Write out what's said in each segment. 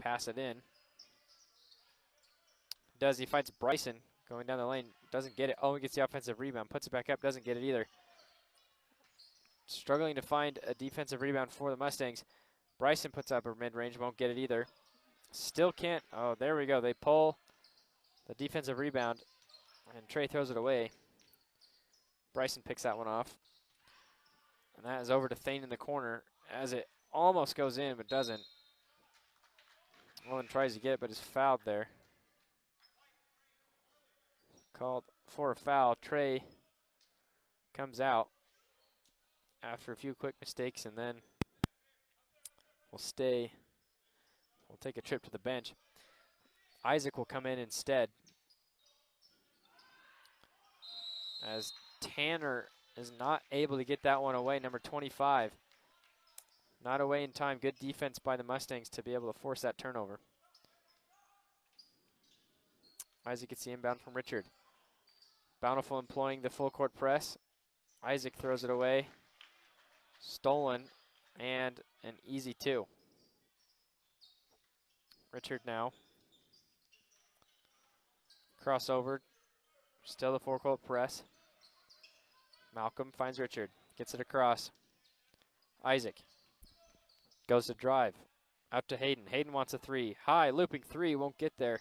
pass it in. He fights Bryson going down the lane. Doesn't get it. Owen gets the offensive rebound. Puts it back up. Doesn't get it either. Struggling to find a defensive rebound for the Mustangs. Bryson puts up a mid-range. Won't get it either. Still can't. Oh, there we go. They pull the defensive rebound, and Trey throws it away. Bryson picks that one off. And that is over to Thane in the corner as it almost goes in, but doesn't. Owen tries to get it, but is fouled there. Called for a foul. Trey comes out after a few quick mistakes, and then will stay. We'll take a trip to the bench. Isaac will come in instead, as Tanner is not able to get that one away, number 25. Not away in time. Good defense by the Mustangs to be able to force that turnover. Isaac gets the inbound from Richard. Bountiful employing the full court press. Isaac throws it away. Stolen, and an easy two. Richard now. Crossover. Still the full court press. Malcolm finds Richard. Gets it across. Isaac goes to drive. Out to Hayden. Hayden wants a three. High, looping three. Won't get there.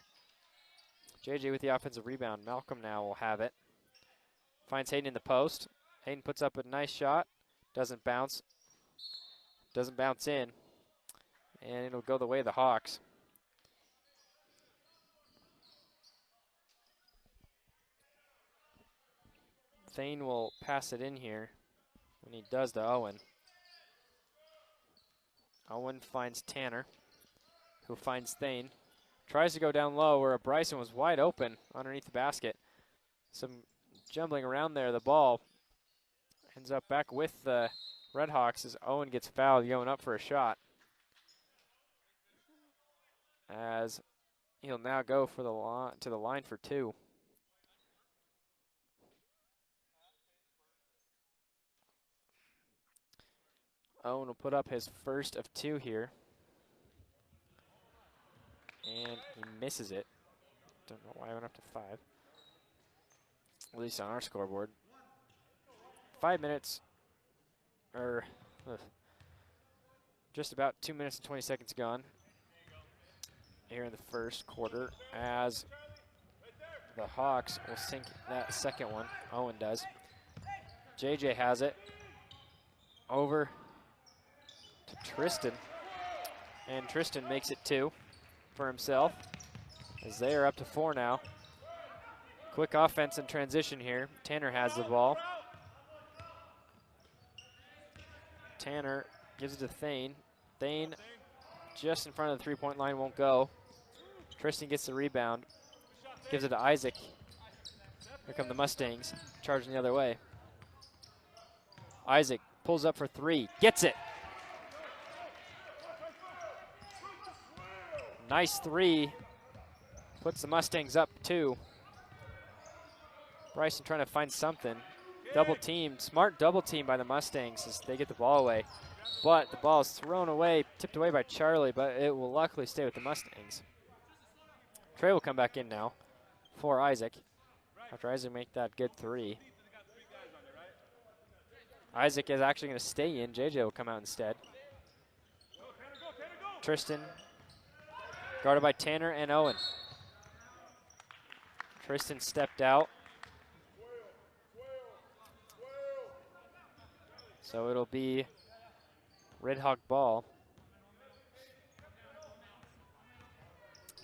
JJ with the offensive rebound. Malcolm now will have it. Finds Hayden in the post. Hayden puts up a nice shot. Doesn't bounce. Doesn't bounce in. And it'll go the way of the Hawks. Thane will pass it in here, and he does to Owen. Owen finds Tanner, who finds Thane. Tries to go down low where Bryson was wide open underneath the basket. Some jumbling around there. The ball ends up back with the Redhawks as Owen gets fouled going up for a shot. As he'll now go for to the line for two. Owen will put up his first of two here. And he misses it. Don't know why I went up to 5. At least on our scoreboard. 5 minutes, or just about 2 minutes and 20 seconds gone here in the first quarter, as the Hawks will sink that second one. Owen does. JJ has it. Over to Tristan. And Tristan makes it 2 for himself, as they are up to 4 now. Quick offense and transition here. Tanner has the ball. Tanner gives it to Thane. Thane just in front of the three-point line, won't go. Tristan gets the rebound. Gives it to Isaac. Here come the Mustangs, charging the other way. Isaac pulls up for 3, gets it. Nice 3, puts the Mustangs up 2. Bryson trying to find something. Double team, smart double team by the Mustangs as they get the ball away. But the ball is thrown away, tipped away by Charlie, but it will luckily stay with the Mustangs. Trey will come back in now for Isaac, after Isaac make that good 3. Isaac is actually going to stay in. JJ will come out instead. Tristan, guarded by Tanner and Owen. Tristan stepped out. So it'll be Red Hawk ball.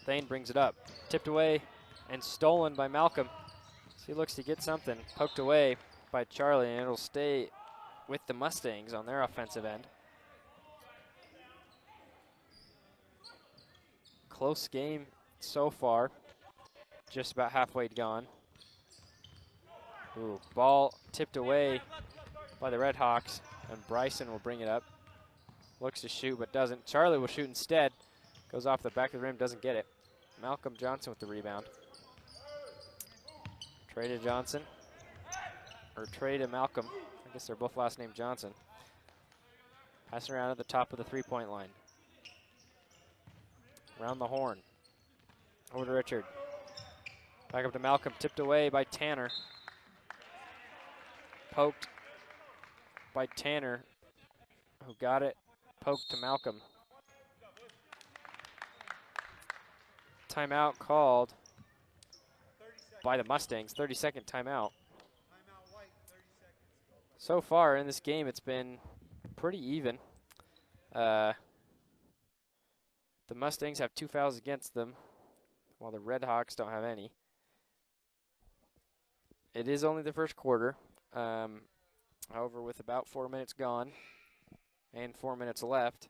Thane brings it up. Tipped away and stolen by Malcolm. So he looks to get something. Poked away by Charlie, and it'll stay with the Mustangs on their offensive end. Close game so far. Just about halfway gone. Ooh, ball tipped away by the Red Hawks, and Bryson will bring it up. Looks to shoot, but doesn't. Charlie will shoot instead. Goes off the back of the rim, doesn't get it. Malcolm Johnson with the rebound. Trey to Johnson, or Trey to Malcolm. I guess they're both last name Johnson. Passing around at the top of the three-point line. Around the horn. Over to Richard. Back up to Malcolm. Tipped away by Tanner. Poked by Tanner, who got it. Poked to Malcolm. Timeout called by the Mustangs. 30-second timeout. So far in this game, it's been pretty even. The Mustangs have 2 fouls against them, while the Red Hawks don't have any. It is only the first quarter. However, with about 4 minutes gone and 4 minutes left,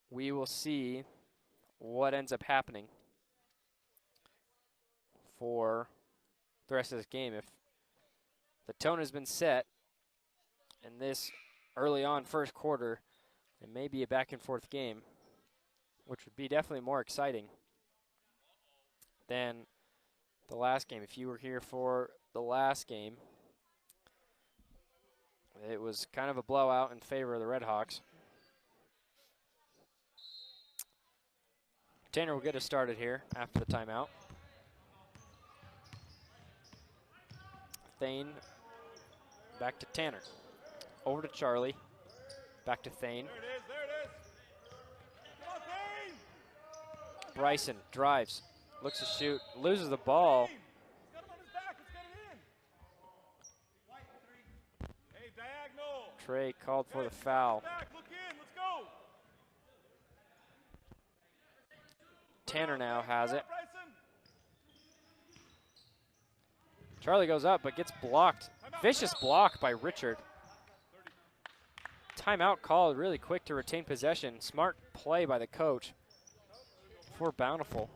we will see what ends up happening for the rest of this game. If the tone has been set in this early on first quarter, it may be a back and forth game, which would be definitely more exciting than the last game. If you were here for the last game, it was kind of a blowout in favor of the Red Hawks. Tanner will get us started here after the timeout. Thane back to Tanner. Over to Charlie. Back to Thane. There it is, there it is. Come on, Thane! Bryson drives. Looks to shoot. Loses the ball. He's got him on his back. Let's get it in. Hey, diagonal. Trey called for the foul. Back, look in. Let's go. Tanner now has it. Bryson. Charlie goes up but gets blocked. Vicious block by Richard. Timeout called really quick to retain possession. Smart play by the coach for Bountiful.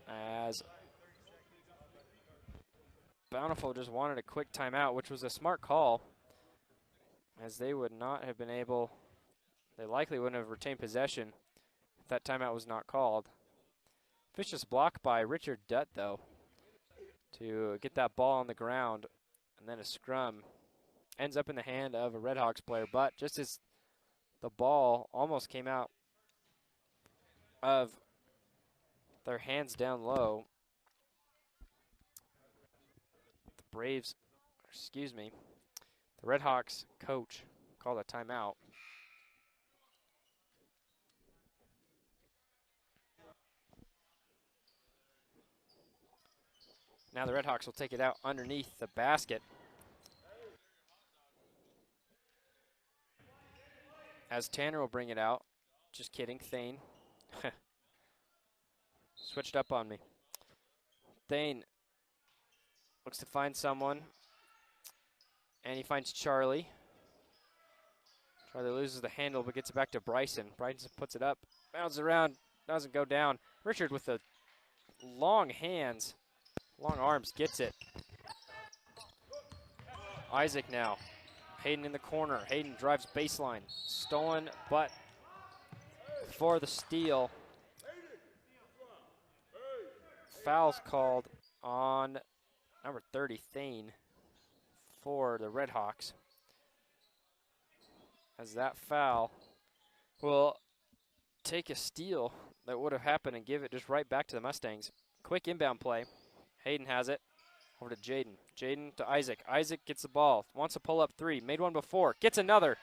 As Bountiful just wanted a quick timeout, which was a smart call, as they would not have been able, they likely wouldn't have retained possession if that timeout was not called. Vicious block by Richard Dutt, though, to get that ball on the ground, and then a scrum ends up in the hand of a Red Hawks player, but just as the ball almost came out of their hands down low, the Braves, excuse me, the Red Hawks coach called a timeout. Now the Red Hawks will take it out underneath the basket. As Tanner will bring it out. Just kidding, Thane. Switched up on me. Thane looks to find someone, and he finds Charlie. Charlie loses the handle but gets it back to Bryson. Bryson puts it up, bounces around, doesn't go down. Richard with the long hands, long arms, gets it. Isaac now. Hayden in the corner. Hayden drives baseline. Stolen, but for the steal. Foul's called on number 30, Thane, for the Red Hawks. As that foul will take a steal that would have happened and give it just right back to the Mustangs. Quick inbound play. Hayden has it. Over to Jaden. Jaden to Isaac. Isaac gets the ball. Wants to pull up three. Made one before. Gets another.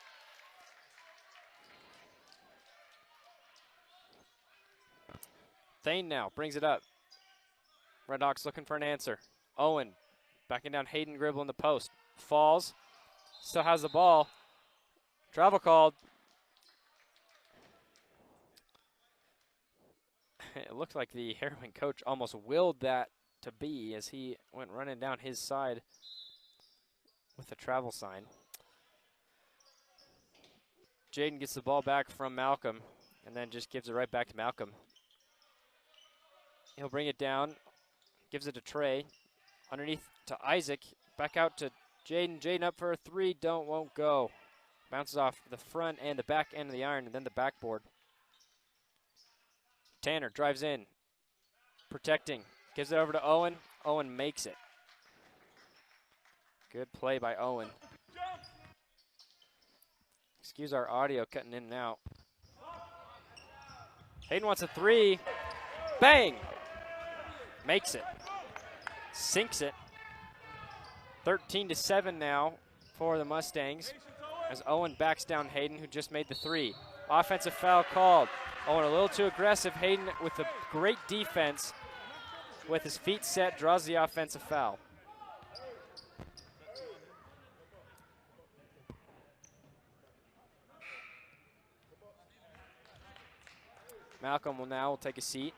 Thane now brings it up. Red Hawks looking for an answer. Owen backing down Hayden Gribble in the post. Falls. Still has the ball. Travel called. It looked like the Herriman coach almost willed that to be as he went running down his side with a travel sign. Jaden gets the ball back from Malcolm and then just gives it right back to Malcolm. He'll bring it down, gives it to Trey, underneath to Isaac, back out to Jaden. Jaden up for a three, won't go. Bounces off the front and the back end of the iron and then the backboard. Tanner drives in, protecting, gives it over to Owen. Owen makes it. Good play by Owen. Excuse our audio cutting in and out. Hayden wants a three. Bang! Makes it. Sinks it. 13-7 now for the Mustangs as Owen backs down Hayden, who just made the three. Offensive foul called. Owen a little too aggressive. Hayden with a great defense with his feet set, draws the offensive foul. Malcolm will take a seat.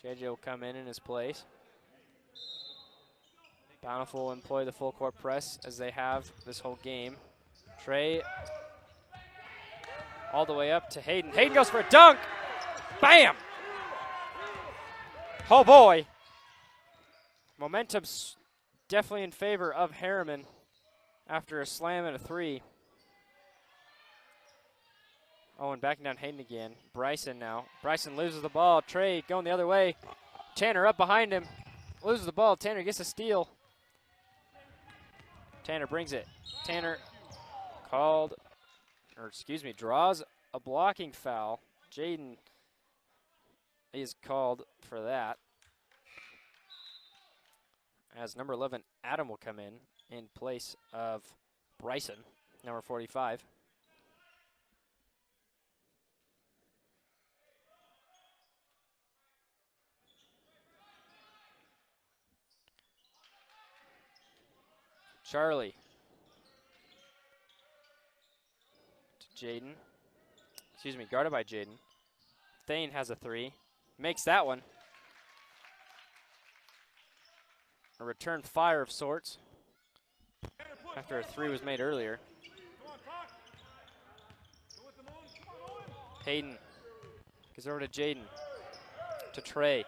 JJ will come in his place. Bountiful will employ the full court press as they have this whole game. Trey all the way up to Hayden. Hayden goes for a dunk. Bam! Oh boy. Momentum's definitely in favor of Herriman after a slam and a three. Owen backing down Hayden again. Bryson now. Bryson loses the ball. Trey going the other way. Tanner up behind him. Loses the ball. Tanner gets a steal. Tanner brings it. Tanner draws a blocking foul. Jaden is called for that. As number 11, Adam will come in place of Bryson, number 45. Charlie to Jaden. Excuse me, guarded by Jaden. Thane has a three. Makes that one. A return fire of sorts after a three was made earlier. Hayden gives over to Jaden. To Trey.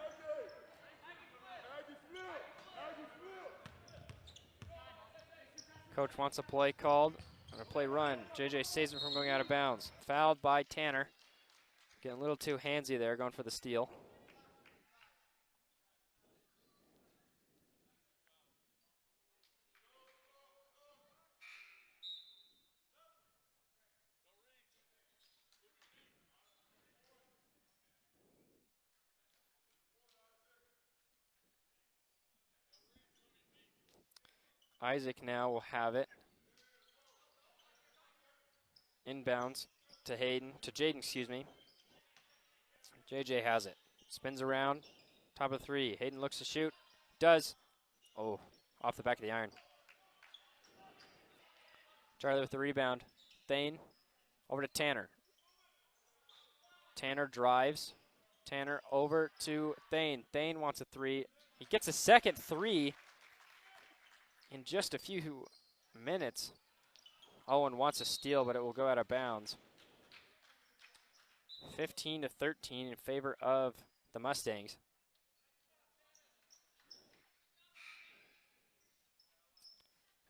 Coach wants a play called and a play run. JJ saves him from going out of bounds. Fouled by Tanner. Getting a little too handsy there, going for the steal. Isaac now will have it. Inbounds to Jaden, excuse me. JJ has it. Spins around. Top of three. Hayden looks to shoot. Does. Oh, off the back of the iron. Charlie with the rebound. Thane over to Tanner. Tanner drives. Tanner over to Thane. Thane wants a three. He gets a second three in just a few minutes. Owen wants a steal, but it will go out of bounds. 15-13 in favor of the Mustangs.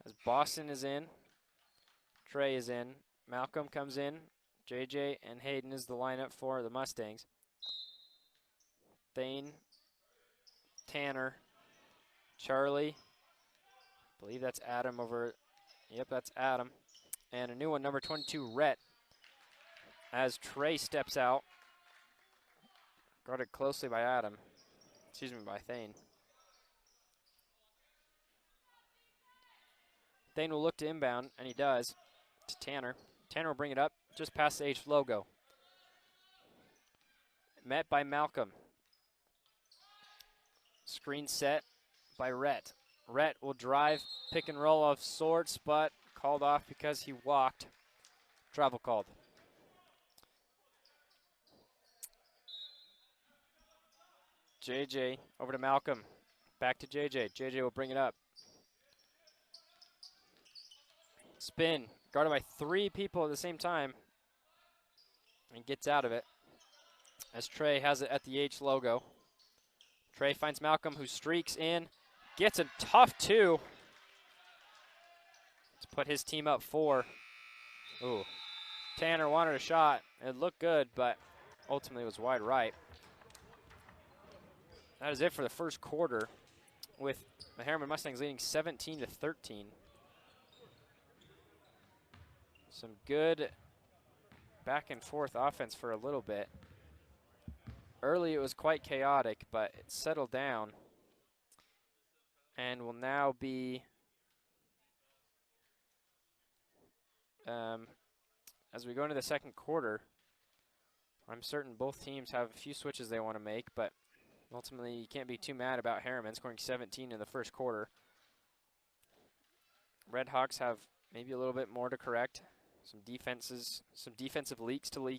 As Boston is in, Trey is in, Malcolm comes in, JJ and Hayden is the lineup for the Mustangs. Thane, Tanner, Charlie, I believe that's Adam over, yep, that's Adam. And a new one, number 22, Rhett. As Trey steps out, guarded closely by by Thane. Thane will look to inbound, and he does, to Tanner. Tanner will bring it up just past the H logo. Met by Malcolm. Screen set by Rhett. Rhett will drive, pick and roll of sorts, but called off because he walked. Travel called. JJ over to Malcolm. Back to JJ. JJ will bring it up. Spin. Guarded by three people at the same time. And gets out of it. As Trey has it at the H logo. Trey finds Malcolm, who streaks in. Gets a tough two. To put his team up 4. Ooh. Tanner wanted a shot. It looked good, but ultimately was wide right. That is it for the first quarter, with the Herriman Mustangs leading 17-13. Some good back and forth offense for a little bit. Early it was quite chaotic, but it settled down and will now be, as we go into the second quarter, I'm certain both teams have a few switches they want to make, but ultimately you can't be too mad about Herriman scoring 17 in the first quarter. Red Hawks have maybe a little bit more to correct. Some defensive leaks to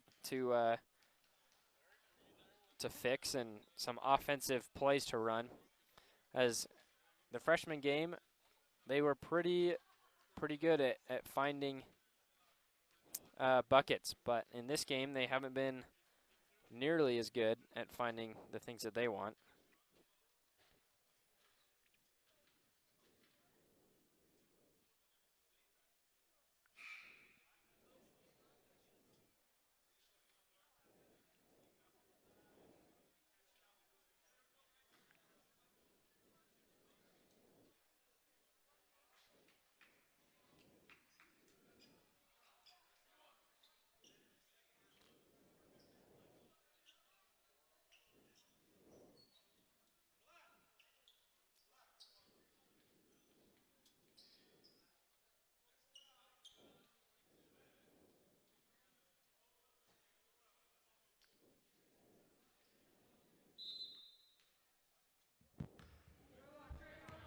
fix, and some offensive plays to run. As the freshman game, they were pretty good at finding buckets, but in this game they haven't been nearly as good at finding the things that they want.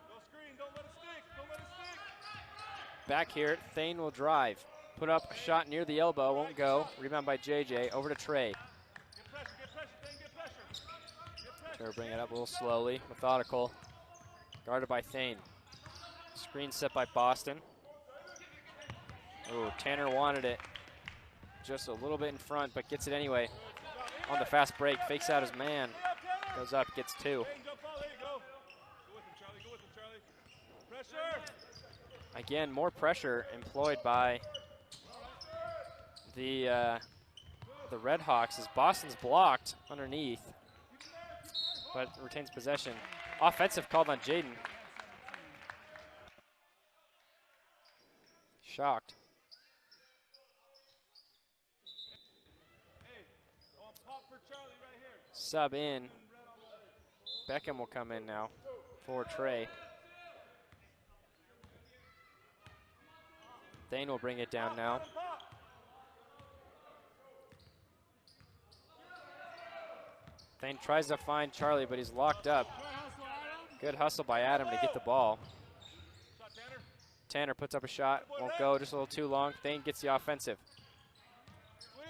Go screen, don't let it stick, don't let it stick. Back here, Thane will drive. Put up a shot near the elbow, won't go. Rebound by JJ, over to Trey. Get pressure, Thane, get pressure. Get pressure. Trey bring it up a little slowly, methodical. Guarded by Thane. Screen set by Boston. Oh, Tanner wanted it just a little bit in front, but gets it anyway. On the fast break, fakes out his man. Goes up, gets two. Thane, jump ball, there you go. Go with him, Charlie, go with him, Charlie. Pressure. Again, more pressure employed by the Red Hawks as Boston's blocked underneath, but retains possession. Offensive called on Jaden. Shocked. Hey, go on pop for Charlie right here. Sub in. Beckham will come in now for Trey. Thane will bring it down now. Thane tries to find Charlie, but he's locked up. Good hustle by Adam to get the ball. Tanner puts up a shot, won't go, just a little too long. Thane gets the offensive.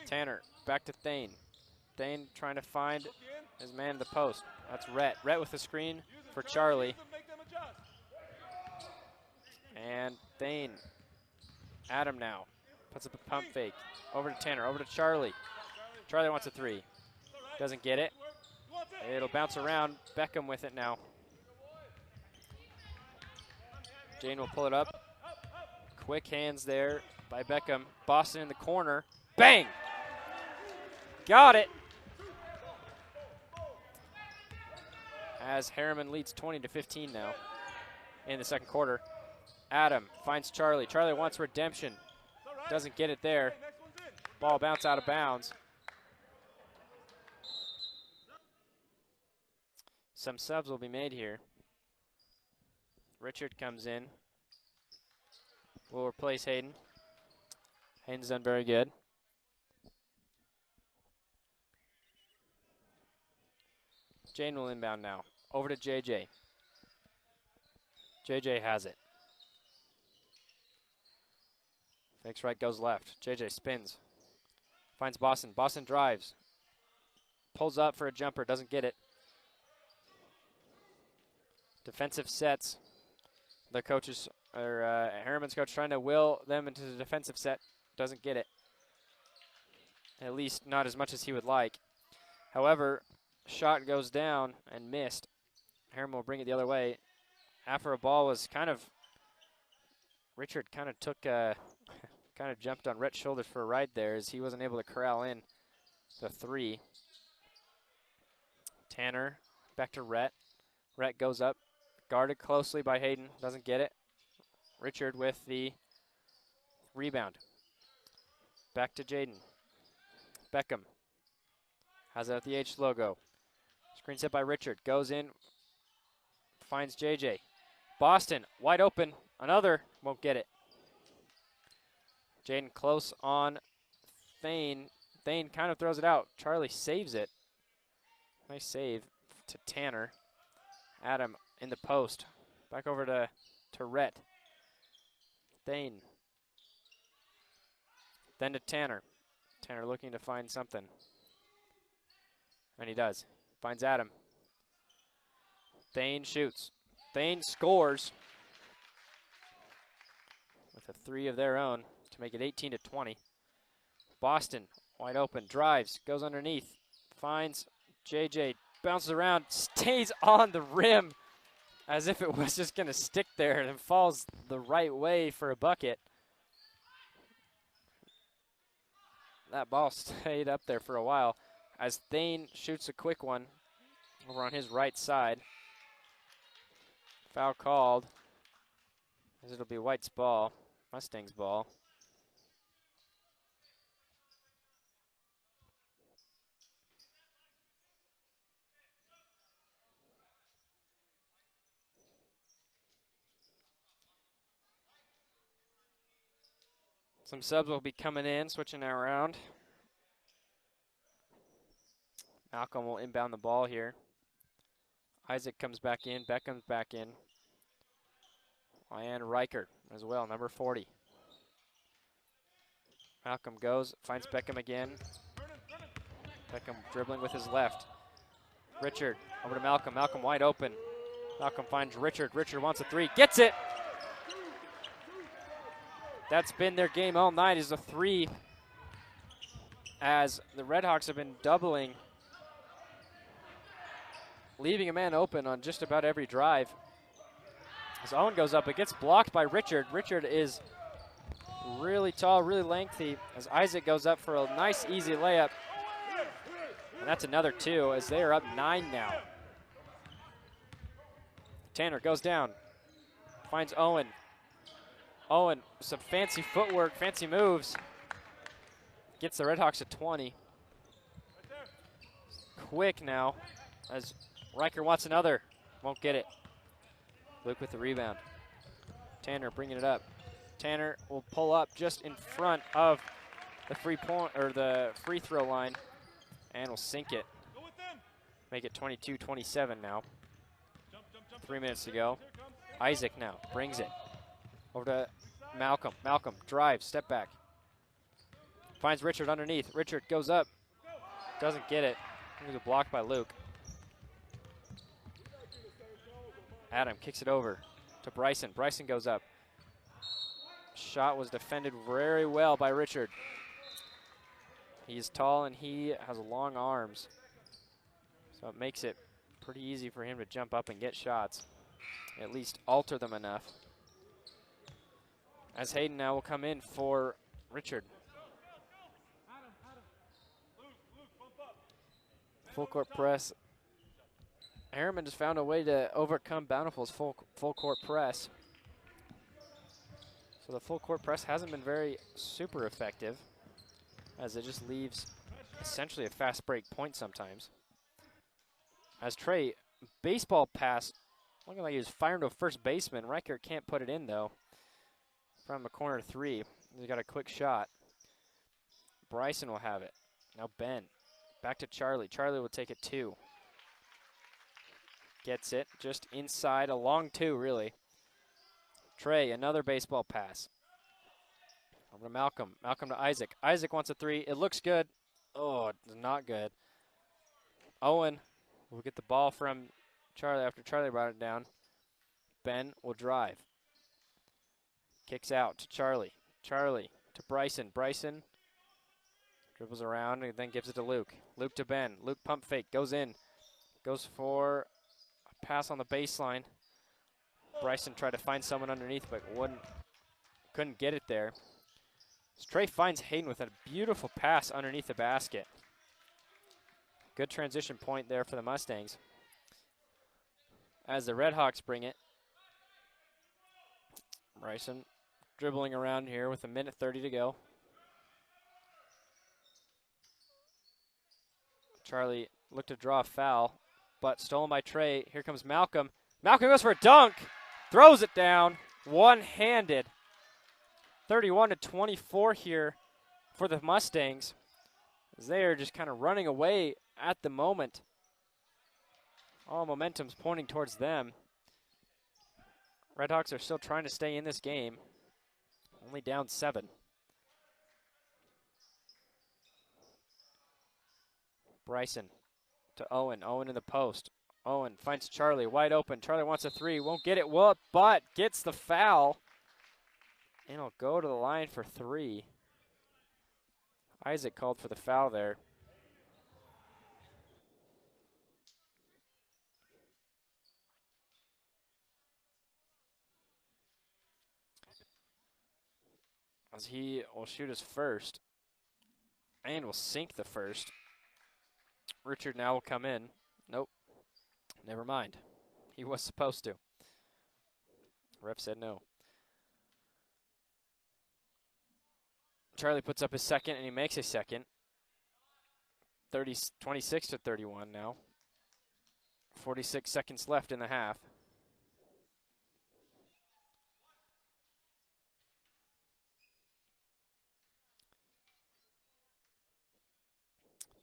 Tanner, back to Thane. Thane trying to find his man in the post. That's Rhett. Rhett with the screen for Charlie. And Thane. Adam now. Puts up a pump fake. Over to Tanner, over to Charlie. Charlie wants a three. Doesn't get it. It'll bounce around. Beckham with it now. Jane will pull it up. Quick hands there by Beckham. Boston in the corner. Bang! Got it. As Herriman leads 20-15 now in the second quarter. Adam finds Charlie. Charlie wants redemption. Doesn't get it there. Ball bounce out of bounds. Some subs will be made here. Richard comes in. Will replace Hayden. Hayden's done very good. Jane will inbound now. Over to JJ. JJ has it. Fakes right, goes left. JJ spins. Finds Boston. Boston drives. Pulls up for a jumper, doesn't get it. Defensive sets. The coaches, or Herriman's coach, trying to will them into the defensive set. Doesn't get it. At least not as much as he would like. However, shot goes down and missed. Herriman will bring it the other way. After a ball was Richard kind of took, kind of jumped on Rhett's shoulders for a ride there as he wasn't able to corral in the three. Tanner back to Rhett. Rhett goes up. Guarded closely by Hayden, doesn't get it. Richard with the rebound. Back to Jaden. Beckham has it at the H logo. Screen set by Richard. Goes in. Finds JJ. Boston wide open. Another. Won't get it. Jaden close on Thane. Thane kind of throws it out. Charlie saves it. Nice save to Tanner. Adam in the post. Back over to Rhett. Thane. Then to Tanner. Tanner looking to find something. And he does. Finds Adam. Thane shoots. Thane scores with a 3 of their own to make it 18-20. Boston wide open. Drives. Goes underneath. Finds JJ. Bounces around. Stays on the rim as if it was just going to stick there and falls the right way for a bucket. That ball stayed up there for a while as Thane shoots a quick one over on his right side. Foul called as it'll be White's ball, Mustang's ball. Some subs will be coming in, switching that around. Malcolm will inbound the ball here. Isaac comes back in, Beckham's back in. And Riker as well, number 40. Malcolm goes, finds Beckham again. Beckham dribbling with his left. Richard over to Malcolm, Malcolm wide open. Malcolm finds Richard, Richard wants a 3, gets it! That's been their game all night, is a 3, as the Redhawks have been doubling, leaving a man open on just about every drive. As Owen goes up, it gets blocked by Richard. Richard is really tall, really lengthy, as Isaac goes up for a nice, easy layup. And that's another 2, as they are up 9 now. Tanner goes down, finds Owen. Owen, some fancy footwork, fancy moves. Gets the Redhawks to 20. Quick now, as Riker wants another. Won't get it. Luke with the rebound. Tanner bringing it up. Tanner will pull up just in front of the free throw line and will sink it. Make it 22-27 now. 3 minutes to go. Isaac now brings it over to Malcolm. Malcolm drives, step back. Finds Richard underneath. Richard goes up. Doesn't get it. He was blocked by Luke. Adam kicks it over to Bryson. Bryson goes up. Shot was defended very well by Richard. He's tall and he has long arms. So it makes it pretty easy for him to jump up and get shots. At least alter them enough. As Hayden now will come in for Richard. Full court press. Herriman just found a way to overcome Bountiful's full court press. So the full court press hasn't been very super effective, as it just leaves essentially a fast break point sometimes. As Trey, baseball pass, looking like he was firing to a first baseman. Riker can't put it in though. From the corner 3, he's got a quick shot. Bryson will have it. Now Ben, back to Charlie. Charlie will take it 2. Gets it just inside, a long 2 really. Trey, another baseball pass. Over to Malcolm. Malcolm to Isaac. Isaac wants a 3. It looks good. Oh, it's not good. Owen will get the ball from Charlie after Charlie brought it down. Ben will drive. Kicks out to Charlie. Charlie to Bryson. Bryson dribbles around and then gives it to Luke. Luke to Ben. Luke pump fake. Goes in. Goes for a pass on the baseline. Bryson tried to find someone underneath but couldn't get it there. Trey finds Hayden with a beautiful pass underneath the basket. Good transition point there for the Mustangs. As the Redhawks bring it. Bryson dribbling around here with 1:30 to go. Charlie looked to draw a foul, but stolen by Trey. Here comes Malcolm. Malcolm goes for a dunk, throws it down, one-handed. 31-24 here for the Mustangs, as they are just kind of running away at the moment. All momentum's pointing towards them. Redhawks are still trying to stay in this game, only down 7. Bryson to Owen. Owen in the post. Owen finds Charlie wide open. Charlie wants a 3. Won't get it. Whoop, but gets the foul. And he'll go to the line for 3. Isaac called for the foul there. As he will shoot his first. And will sink the first. Richard now will come in. Nope. Never mind. He was supposed to. Ref said no. Charlie puts up his second, and he makes a second. 26-31 now. 46 seconds left in the half.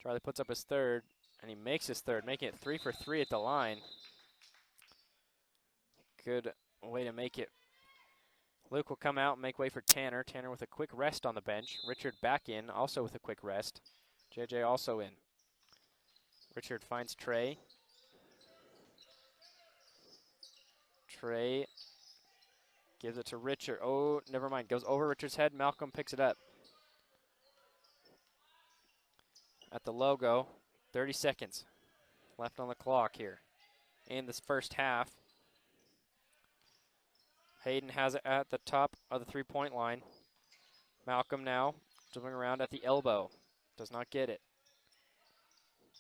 Charlie puts up his third, and he makes his third, making it 3 for 3 at the line. Good way to make it. Luke will come out and make way for Tanner. Tanner with a quick rest on the bench. Richard back in, also with a quick rest. JJ also in. Richard finds Trey. Trey gives it to Richard. Oh, never mind. Goes over Richard's head. Malcolm picks it up. At the logo, 30 seconds left on the clock here in this first half. Hayden has it at the top of the three-point line. Malcolm now dribbling around at the elbow. Does not get it.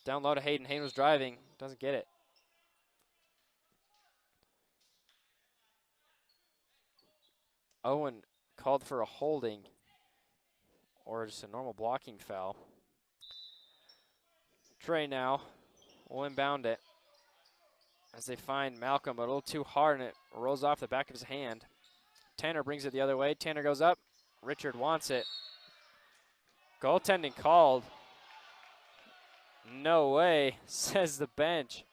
Down low to Hayden. Hayden was driving. Doesn't get it. Owen called for a holding or just a normal blocking foul. Trey now will inbound it as they find Malcolm a little too hard, and it rolls off the back of his hand. Tanner brings it the other way. Tanner goes up. Richard wants it. Goaltending called. No way, says the bench.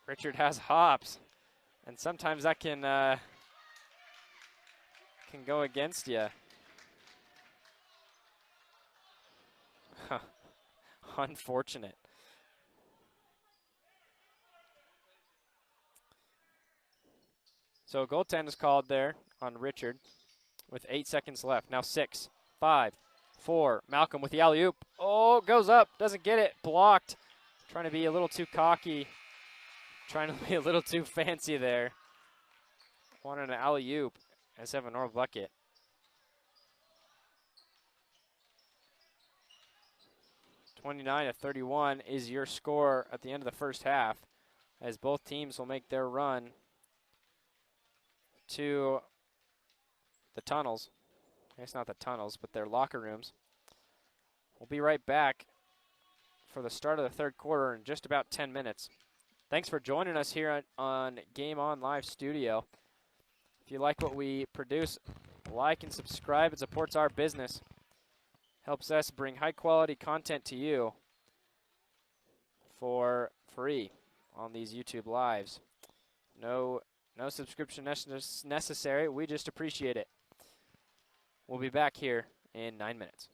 Richard has hops, and sometimes that can go against you. Unfortunate. So a goaltend is called there on Richard with 8 seconds left. Now 6, 5, 4. Malcolm with the alley-oop. Oh, goes up. Doesn't get it. Blocked. Trying to be a little too cocky. Trying to be a little too fancy there. Wanted an alley-oop instead of a normal bucket. (29-31) is your score at the end of the first half, as both teams will make their run to the tunnels. I guess not the tunnels, but their locker rooms. We'll be right back for the start of the third quarter in just about 10 minutes. Thanks for joining us here on Game On Live Studio. If you like what we produce, like and subscribe. It supports our business. Helps us bring high-quality content to you for free on these YouTube Lives. No subscription necessary. We just appreciate it. We'll be back here in 9 minutes.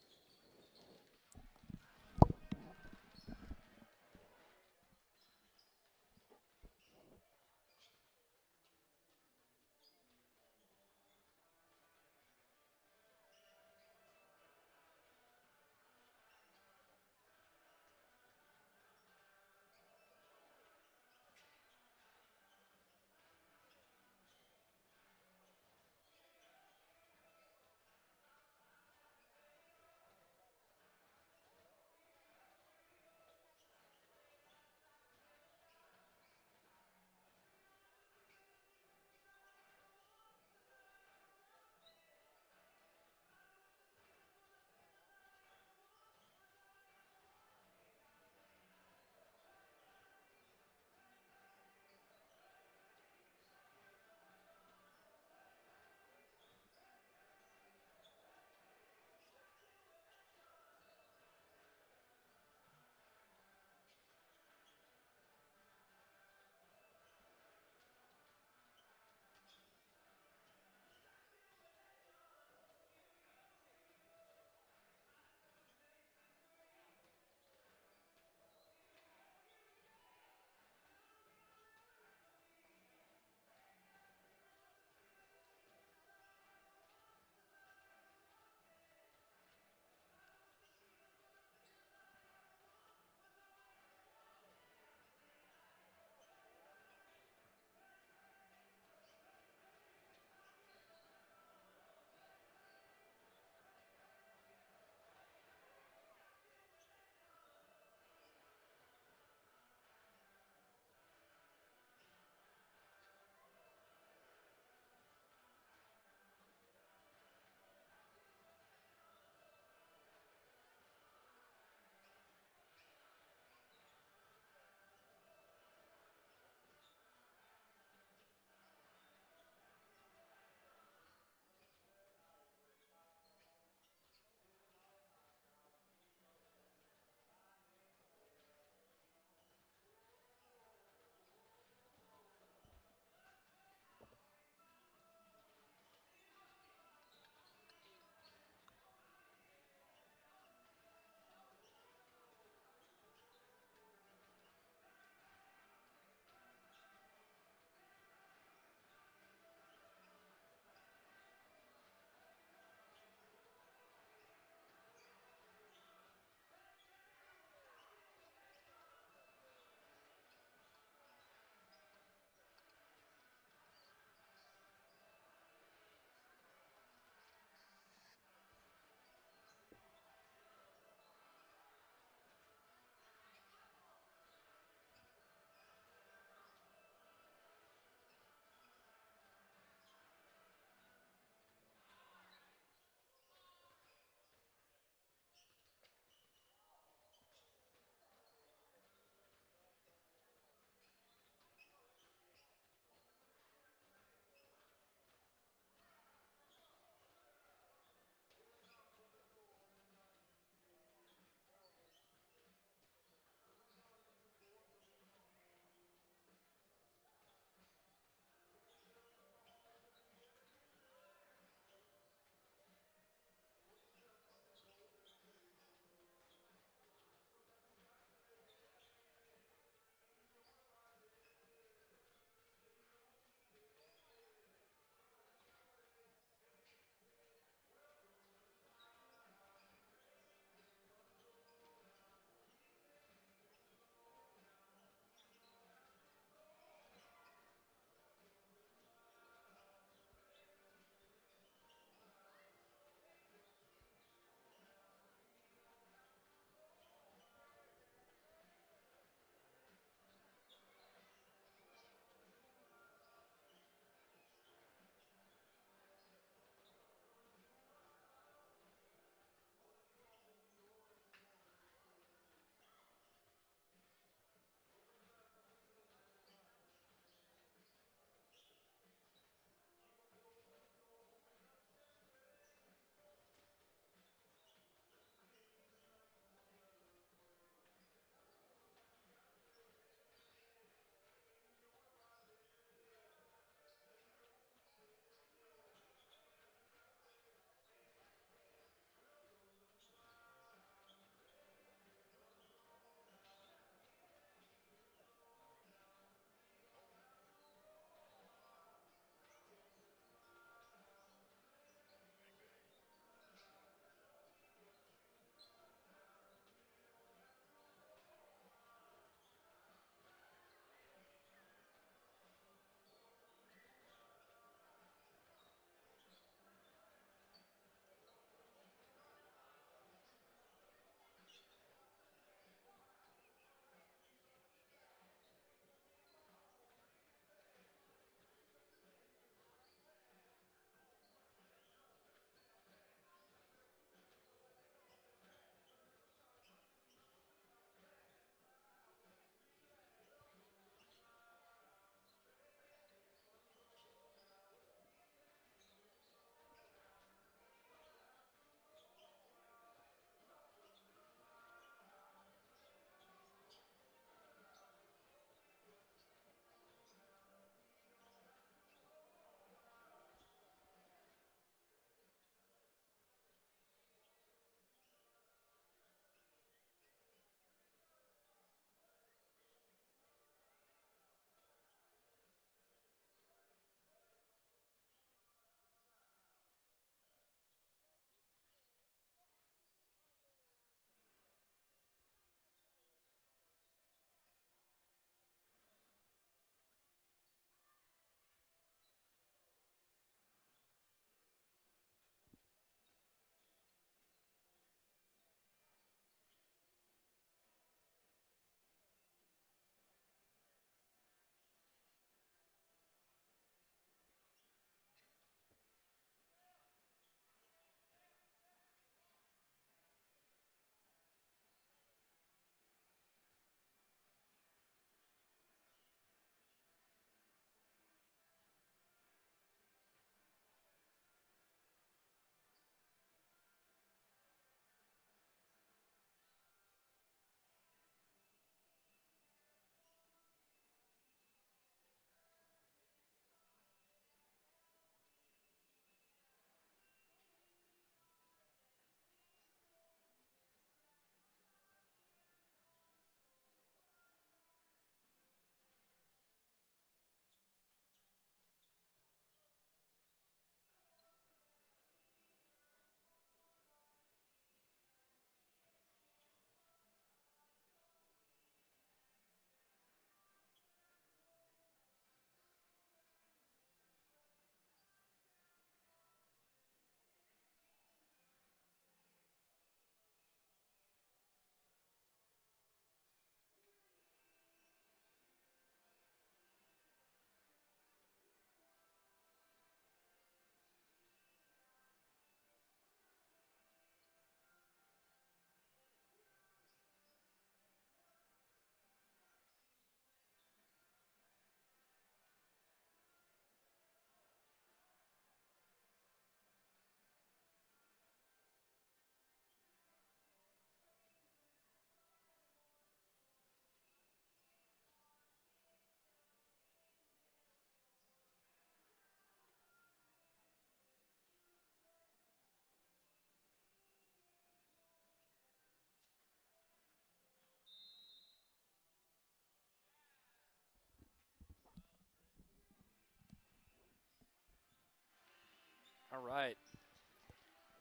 All right.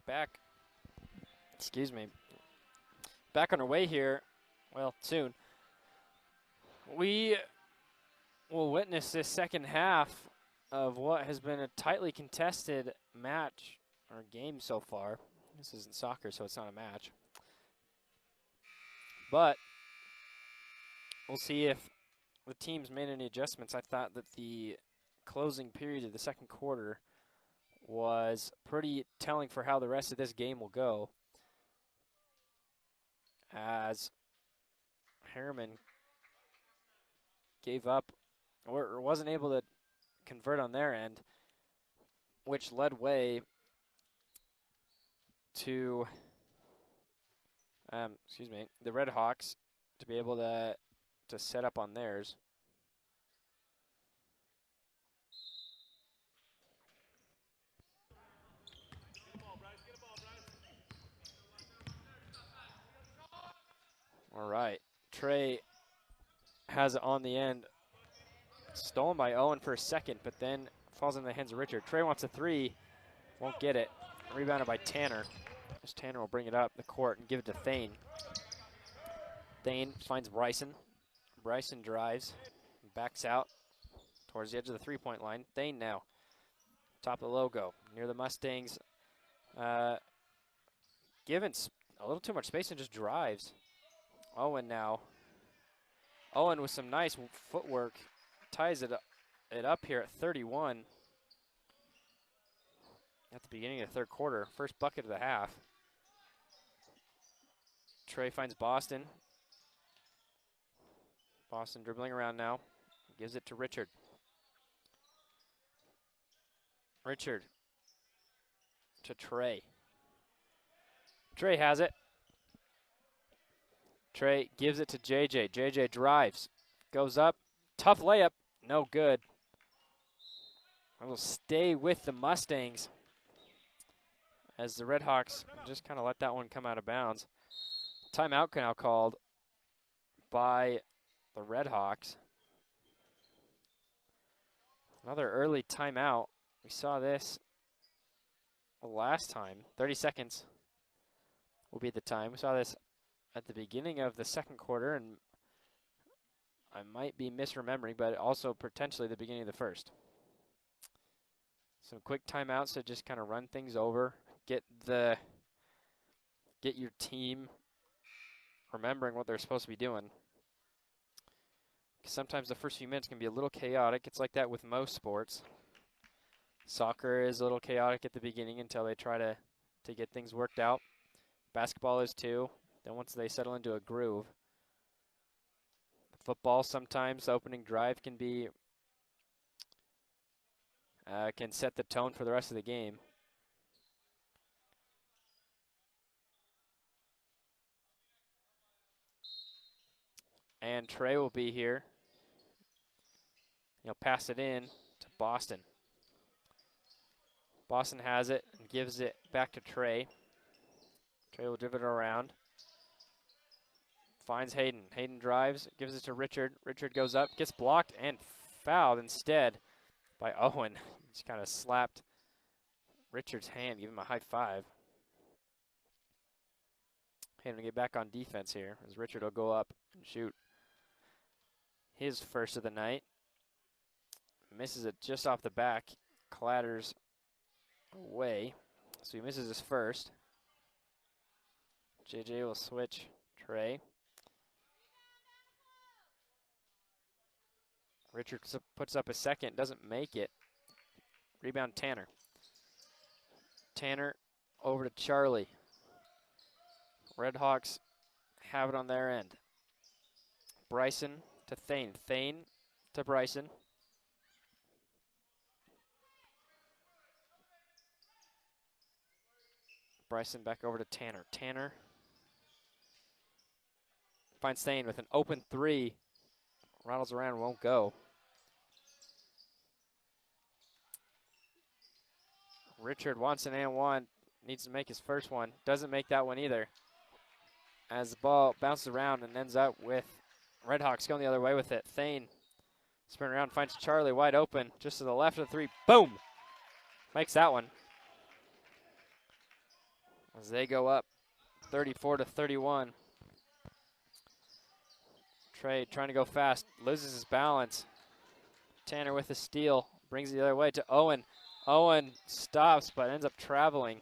Back. Excuse me. Back on our way here. Well, soon. We will witness this second half of what has been a tightly contested match or game so far. This isn't soccer, so it's not a match. But we'll see if the teams made any adjustments. I thought that the closing period of the second quarter was pretty telling for how the rest of this game will go, as Herriman gave up or wasn't able to convert on their end, which led way to the Red Hawks to be able to set up on theirs. All right, Trey has it on the end. Stolen by Owen for a second, but then falls into the hands of Richard. Trey wants a three, won't get it. Rebounded by Tanner. As Tanner will bring it up the court and give it to Thane. Thane finds Bryson. Bryson drives, backs out towards the edge of the three-point line. Thane now, top of the logo, near the Mustangs. Given a little too much space and just drives. Owen now. Owen with some nice footwork ties it up here at 31 at the beginning of the third quarter. First bucket of the half. Trey finds Boston. Boston dribbling around now. Gives it to Richard. Richard to Trey. Trey has it. Trey gives it to JJ. JJ drives. Goes up. Tough layup. No good. I will stay with the Mustangs as the Red Hawks just kind of let that one come out of bounds. Timeout now called by the Red Hawks. Another early timeout. We saw this last time. 30 seconds will be the time. We saw this at the beginning of the second quarter, and I might be misremembering, but also potentially the beginning of the first. Some quick timeouts to just kind of run things over, get your team remembering what they're supposed to be doing. Sometimes the first few minutes can be a little chaotic. It's like that with most sports. Soccer is a little chaotic at the beginning until they try to get things worked out. Basketball is too. Then once they settle into a groove. Football, sometimes the opening drive can be can set the tone for the rest of the game. And Trey will be here. He'll pass it in to Boston. Boston has it and gives it back to Trey. Trey will dribble it around. Finds Hayden. Hayden drives, gives it to Richard. Richard goes up, gets blocked, and fouled instead by Owen. Just kind of slapped Richard's hand, give him a high five. Hayden will get back on defense here as Richard will go up and shoot his first of the night. Misses it just off the back, clatters away. So he misses his first. JJ will switch Trey. Richard puts up a second, doesn't make it. Rebound Tanner. Tanner over to Charlie. Red Hawks have it on their end. Bryson to Thane. Thane to Bryson. Bryson back over to Tanner. Tanner finds Thane with an open three. Rattles around, won't go. Richard wants an and one. Needs to make his first one. Doesn't make that one either. As the ball bounces around and ends up with Red Hawks going the other way with it. Thane spin around, finds Charlie wide open. Just to the left of the three. Boom! Makes that one. as they go up 34-31. Trey trying to go fast, loses his balance. Tanner with a steal, brings it the other way to Owen. Owen stops but ends up traveling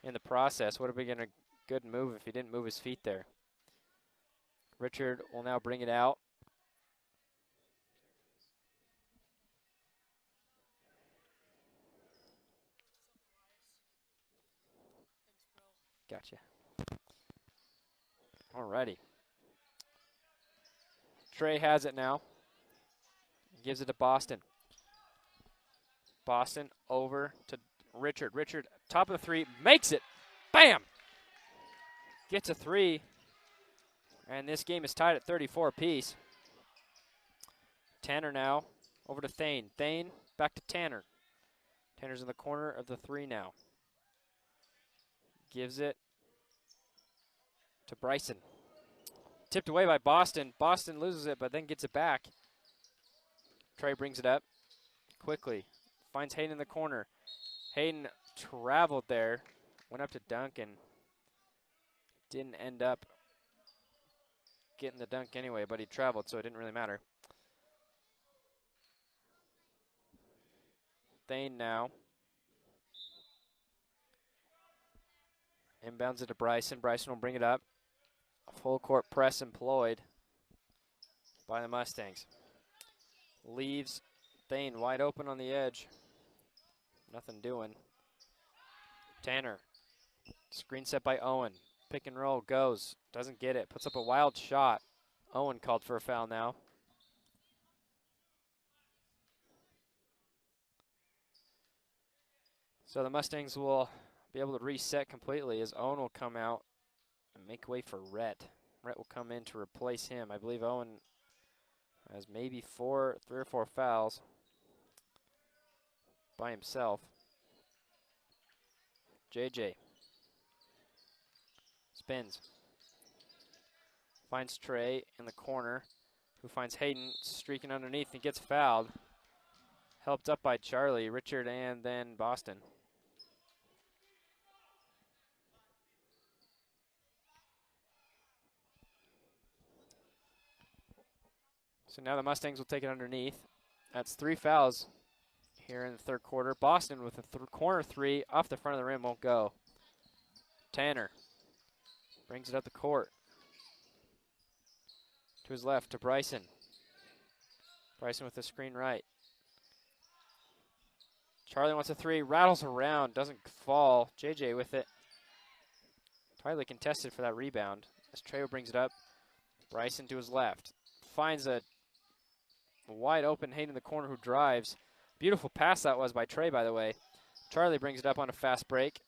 in the process. Would have been a good move if he didn't move his feet there. Richard will now bring it out. Gotcha. Alrighty. Trey has it now. Gives it to Boston. Boston over to Richard. Richard, top of the three, makes it. Bam! Gets a three. And this game is tied at 34 apiece. Tanner now over to Thane. Thane back to Tanner. Tanner's in the corner of the three now. Gives it to Bryson. Tipped away by Boston. Boston loses it, but then gets it back. Trey brings it up quickly. Finds Hayden in the corner. Hayden traveled there. Went up to Duncan. Didn't end up getting the dunk anyway, but he traveled, so it didn't really matter. Thane now. Inbounds it to Bryson. Bryson will bring it up. A full court press employed by the Mustangs. Leaves Thane wide open on the edge. Nothing doing. Tanner. Screen set by Owen. Pick and roll goes. Doesn't get it. Puts up a wild shot. Owen called for a foul now. So the Mustangs will be able to reset completely as Owen will come out and make way for Rhett. Rhett will come in to replace him. I believe Owen has maybe 3 or 4 fouls by himself. JJ spins. Finds Trey in the corner, who finds Hayden streaking underneath and gets fouled. Helped up by Charlie, Richard, and then Boston. So now the Mustangs will take it underneath. That's 3 fouls here in the third quarter. Boston with a corner three off the front of the rim won't go. Tanner brings it up the court. To his left, to Bryson. Bryson with the screen right. Charlie wants a three, rattles around, doesn't fall. JJ with it. Tightly contested for that rebound. As Trejo brings it up, Bryson to his left. Finds a wide open Hayden in the corner who drives. Beautiful pass that was by Trey, by the way. Charlie brings it up on a fast break.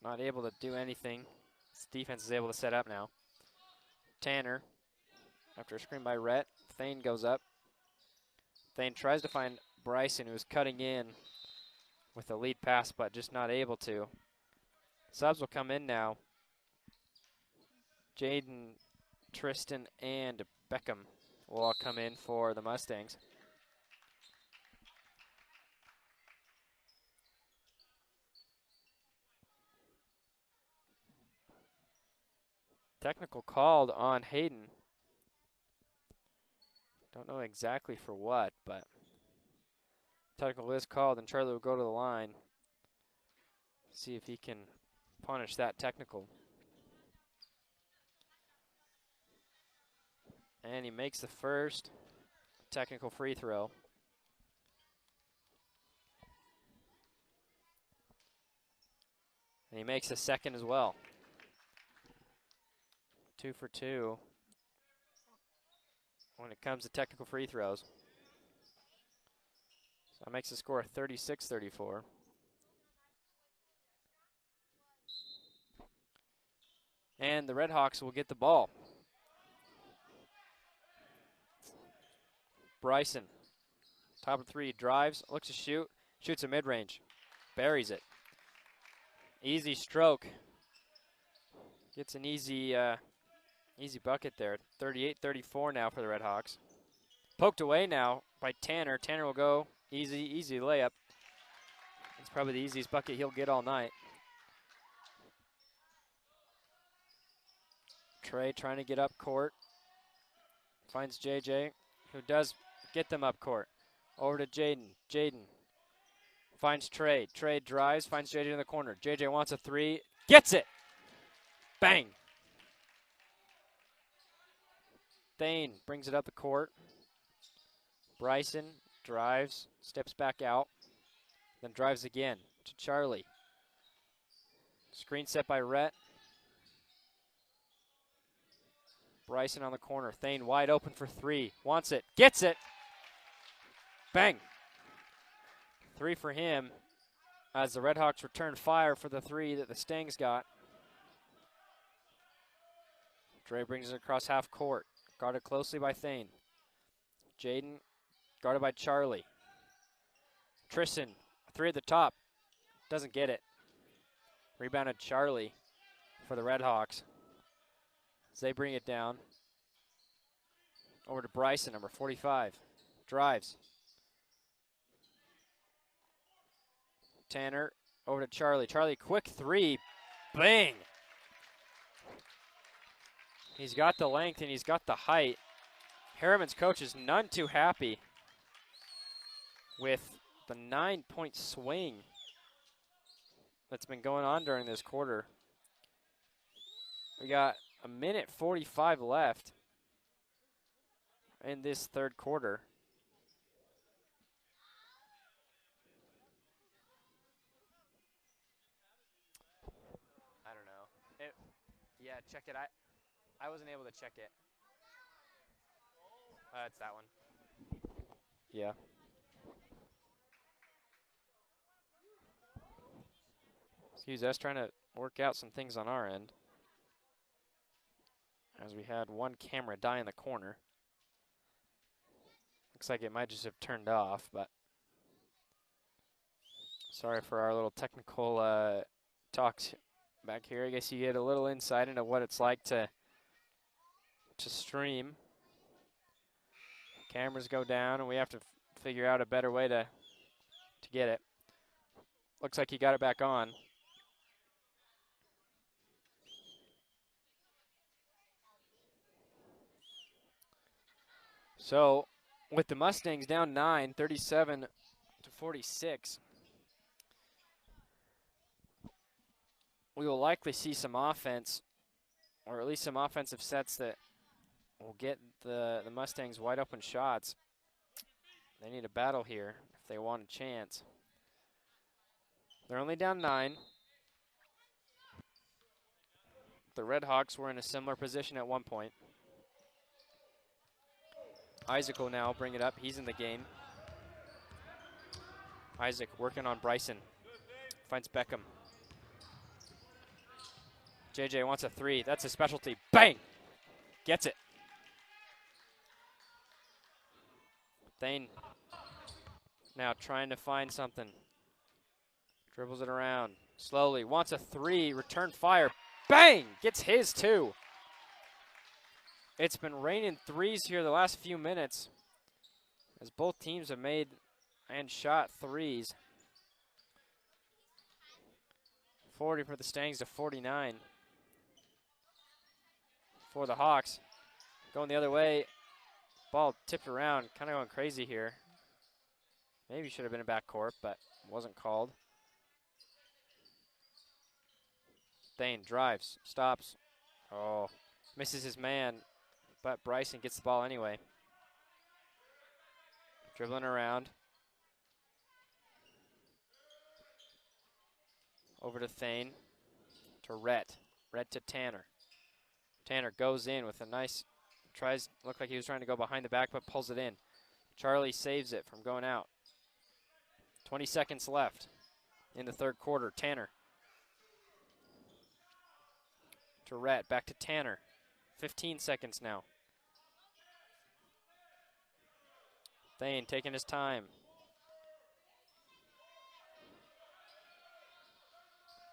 Not able to do anything. This defense is able to set up now. Tanner, after a screen by Rhett, Thane goes up. Thane tries to find Bryson, who's cutting in with the lead pass, but just not able to. Subs will come in now. Jaden, Tristan, and Beckham will all come in for the Mustangs. Technical called on Hayden. Don't know exactly for what, but technical is called, and Charlie will go to the line. See if he can punish that technical. And he makes the first technical free throw. And he makes the second as well. 2 for 2 when it comes to technical free throws. So that makes the score 36-34. And the Redhawks will get the ball. Bryson, top of three, drives, looks to shoot, shoots a mid-range, buries it. Easy stroke. Gets an easy bucket there. 38-34 now for the Redhawks. Poked away now by Tanner. Tanner will go easy layup. It's Probably the easiest bucket he'll get all night. Trey trying to get up court. Finds JJ, who does get them up court. Over to Jaden. Jaden finds Trey. Trey drives, finds JJ in the corner. JJ wants a three, gets it! Bang! Thane brings it up the court. Bryson drives, steps back out, then drives again to Charlie. Screen set by Rhett. Bryson on the corner. Thane wide open for three. Wants it. Gets it. Bang. Three for him as the Redhawks return fire for the three that the Stangs got. Dre brings it across half court. Guarded closely by Thane. Jaden guarded by Charlie. Tristan, three at the top. Doesn't get it. Rebounded Charlie for the Redhawks. As they bring it down. Over to Bryson, number 45. Drives. Tanner over to Charlie. Charlie, quick three. Bang! He's got the length and he's got the height. Herriman's coach is none too happy with the 9-point swing that's been going on during this quarter. We got a minute 45 left in this third quarter. I don't know. Yeah, check it. I wasn't able to check it. It's that one. Yeah. Excuse us, trying to work out some things on our end. As we had one camera die in the corner. Looks like it might just have turned off, but sorry for our little technical talks back here. I guess you get a little insight into what it's like to stream. Cameras go down, and we have to figure out a better way to get it. Looks like he got it back on. So, with the Mustangs down 9, 37 to 46, we will likely see some offense, or at least some offensive sets that will get the Mustangs wide open shots. They need a battle here if they want a chance. They're only down 9. The Redhawks were in a similar position at one point. Isaac will now bring it up. He's in the game. Isaac working on Bryson. Finds Beckham. JJ wants a three. That's a specialty. Bang! Gets it. Thane now trying to find something. Dribbles it around. Slowly. Wants a three. Return fire. Bang! Gets his too. It's been raining threes here the last few minutes as both teams have made and shot threes. 40 for the Stangs to 49 for the Hawks. Going the other way. Ball tipped around, kind of going crazy here. Maybe should have been a backcourt, but wasn't called. Thane drives, stops. Oh, misses his man. But Bryson gets the ball anyway. Dribbling around. Over to Thane. To Rhett. Rhett to Tanner. Tanner goes in with a nice, looked like he was trying to go behind the back, but pulls it in. Charlie saves it from going out. 20 seconds left in the third quarter. Tanner. To Rhett. Back to Tanner. 15 seconds now. Thane taking his time.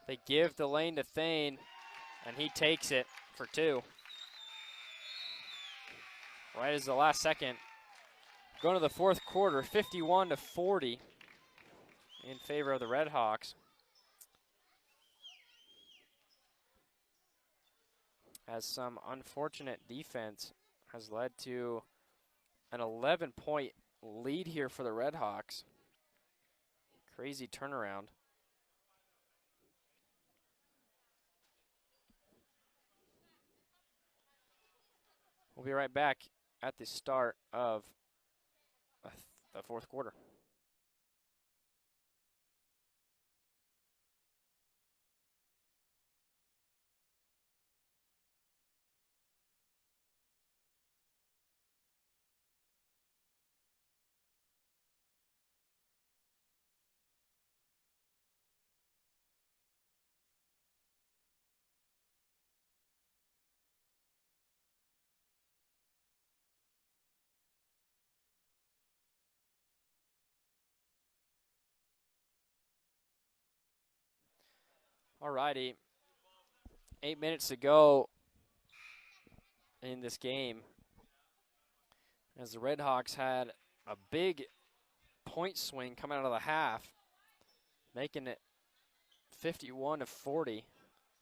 They give the lane to Thane, and he takes it for two. Right as the last second. Going to the fourth quarter, 51 to 40. in favor of the Red Hawks. As some unfortunate defense has led to an 11-point lead here for the Red Hawks. Crazy turnaround. We'll be right back at the start of the fourth quarter. Alrighty, 8 minutes to go in this game, as the Red Hawks had a big point swing coming out of the half, making it 51-40,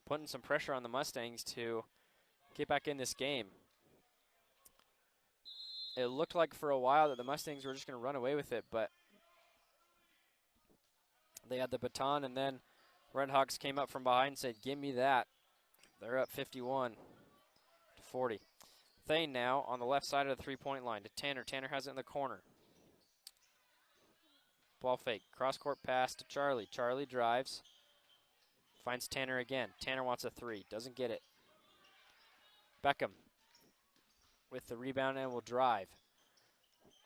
putting some pressure on the Mustangs to get back in this game. It looked like for a while that the Mustangs were just going to run away with it, but they had the baton, and then Red Hawks came up from behind and said, "Give me that." They're up 51-40. Thane now on the left side of the three-point line to Tanner. Tanner has it in the corner. Ball fake. Cross-court pass to Charlie. Charlie drives. Finds Tanner again. Tanner wants a three. Doesn't get it. Beckham with the rebound and will drive.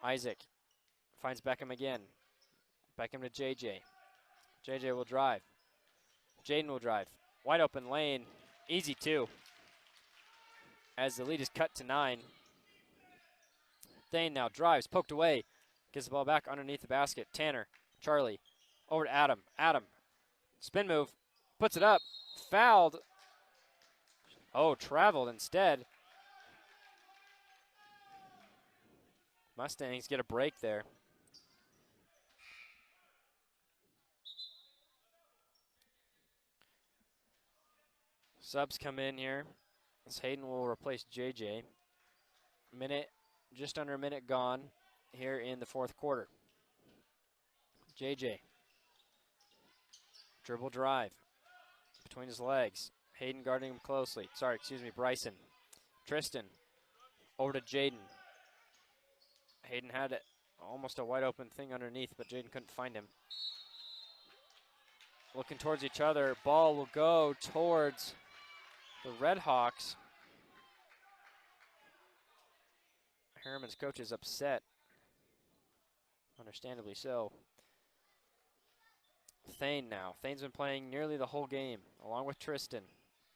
Isaac finds Beckham again. Beckham to JJ. JJ will drive. Jaden will drive. Wide open lane. Easy two. As the lead is cut to 9. Thane now drives. Poked away. Gets the ball back underneath the basket. Tanner. Charlie. Over to Adam. Adam. Spin move. Puts it up. Fouled. Oh, traveled instead. Mustangs get a break there. Subs come in here as Hayden will replace JJ. Just under a minute gone here in the fourth quarter. JJ. Dribble drive between his legs. Hayden guarding him closely. Bryson. Tristan. Over to Jaden. Hayden had almost a wide open thing underneath, but Jaden couldn't find him. Looking towards each other. Ball will go towards the Red Hawks. Herriman's coach is upset. Understandably so. Thane now. Thane's been playing nearly the whole game, along with Tristan.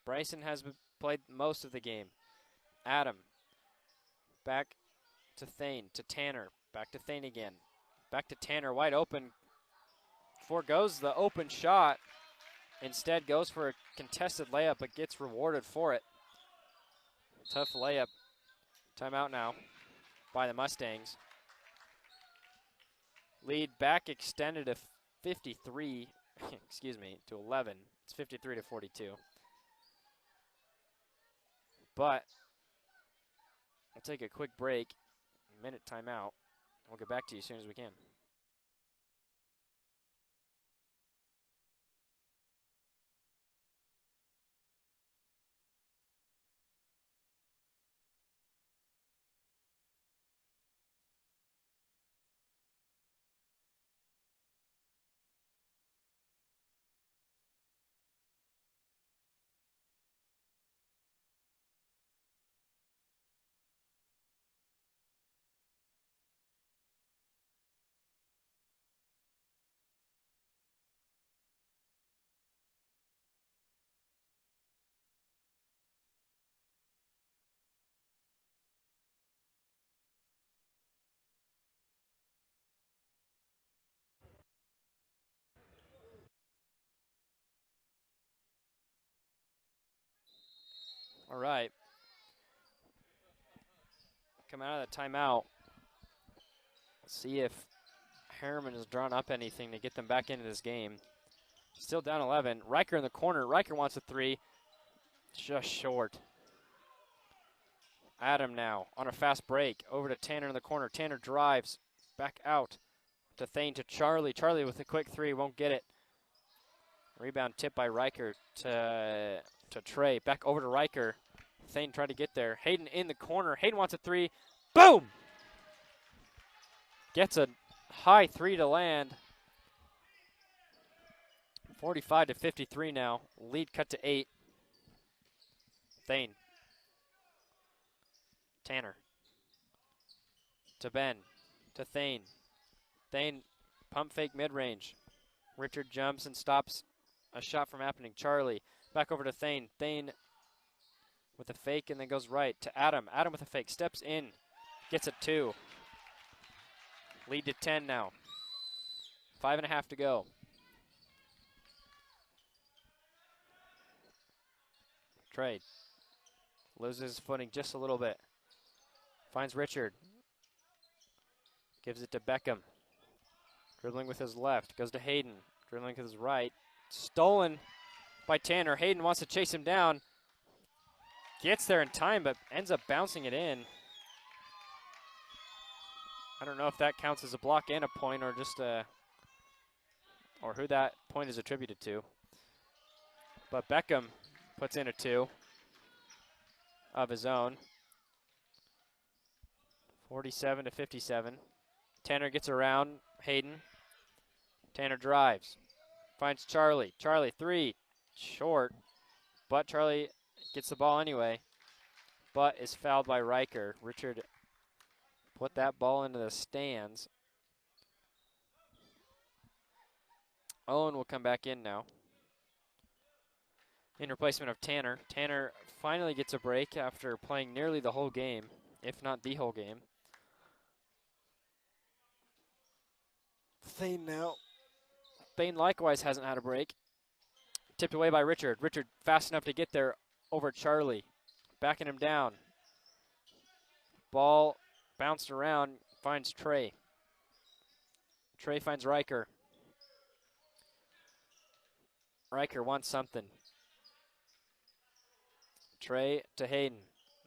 Bryson has played most of the game. Adam. Back to Thane, to Tanner. Back to Thane again. Back to Tanner, wide open. Foregoes the open shot. Instead goes for a contested layup, but gets rewarded for it. Tough layup. Timeout now by the Mustangs. Lead back extended to 53, to 11. It's 53-42. But we'll take a quick break, minute timeout. We'll get back to you as soon as we can. All right. Coming out of the timeout. Let's see if Herriman has drawn up anything to get them back into this game. Still down 11. Riker in the corner. Riker wants a three. Just short. Adam now on a fast break. Over to Tanner in the corner. Tanner drives. Back out to Thane to Charlie. Charlie with a quick three. Won't get it. Rebound tip by Riker to Trey. Back over to Riker. Thane tried to get there. Hayden in the corner. Hayden wants a three. Boom! Gets a high three to land. 45 to 53 now. Lead cut to 8. Thane. Tanner. To Ben. To Thane. Thane pump fake mid-range. Richard jumps and stops a shot from happening. Charlie back over to Thane. Thane with a fake and then goes right to Adam. Adam with a fake. Steps in. Gets a 2. Lead to 10 now. 5.5 to go. Trade. Loses his footing just a little bit. Finds Richard. Gives it to Beckham. Dribbling with his left. Goes to Hayden. Dribbling with his right. Stolen by Tanner. Hayden wants to chase him down. Gets there in time, but ends up bouncing it in. I don't know if that counts as a block and a point or just or who that point is attributed to. But Beckham puts in a 2 of his own. 47 to 57. Tanner gets around Hayden. Tanner drives. Finds Charlie. Charlie, 3. Short. But Charlie gets the ball anyway. But is fouled by Riker. Richard put that ball into the stands. Owen will come back in now. In replacement of Tanner. Tanner finally gets a break after playing nearly the whole game, if not the whole game. Thane now. Thane likewise hasn't had a break. Tipped away by Richard. Richard fast enough to get there over Charlie. Backing him down. Ball bounced around, finds Trey. Trey finds Riker. Riker wants something. Trey to Hayden.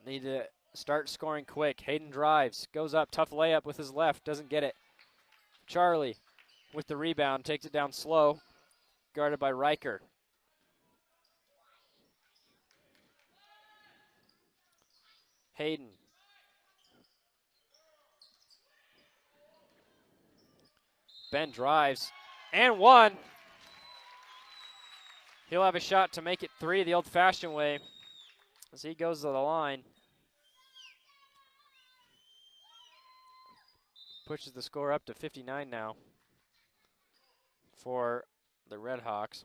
Need to start scoring quick. Hayden drives, goes up, tough layup with his left, doesn't get it. Charlie with the rebound, takes it down slow, guarded by Riker. Hayden. Ben drives, and 1. He'll have a shot to make it 3 the old-fashioned way as he goes to the line. Pushes the score up to 59 now for the Red Hawks.